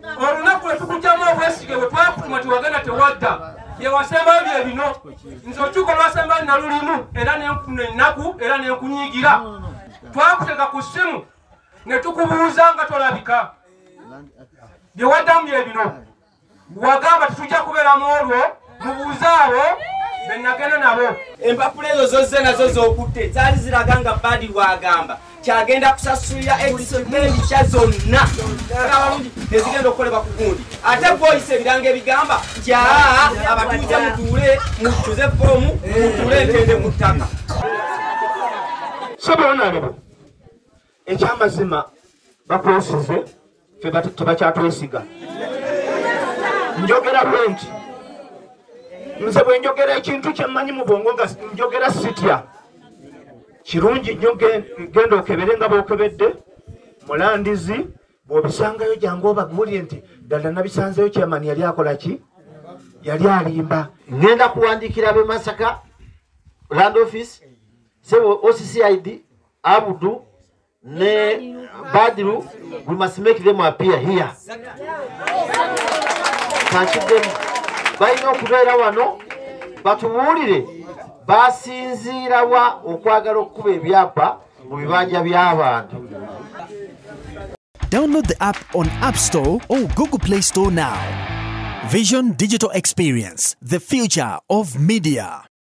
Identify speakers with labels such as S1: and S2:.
S1: olunaku lwe tukugyamu obwesige bwe twakutuma tiwagenda tewadda ye wasembayo bye bino nze olukiiko lwasembayo nalulimu era nennaku era nenkunyiigira twakuteka ku ssimu ne tukubuuza nga tolabika bye waddamu bye bino wagamba tetujja kubeeramu olwo mubuuze abo be nagenda nabo
S2: empapula ezo zozze nazo z'okutte zaali ziraga nga Badi lwagamba kyagenda kusasulira expenditure zonna abalungi ezigenda okukolebwa ku gundi ate boyise ebiranga ebigamba kyaa abatuuze mutuule mutuze foomu mutuule entende mu ttaka
S3: soboonalebo ekyamazima bakwesize tebakyatwesiga njogera bwenti nze bwe njogera ekintu kyemmanyi mu bwongo nga njogera sitya kirungi nnyo genda okebere nga bookebedde mulandizi bw'obisangayo jangu obabuulire nti ddala nabisanzeyo kyemani yali akola ki yali alimba
S4: ngenda kuwandiikira b'e Masaka land office sebo OCCID Abudu ne Badiru we must make them appear here kankiddemu balina okubeera wano batubuulire basinziira wa okwagala okukuba ebyapa mu bibanja by'abantu.
S5: Download the app on App Store or Google Play Store now. Vision Digital Experience, the future of media.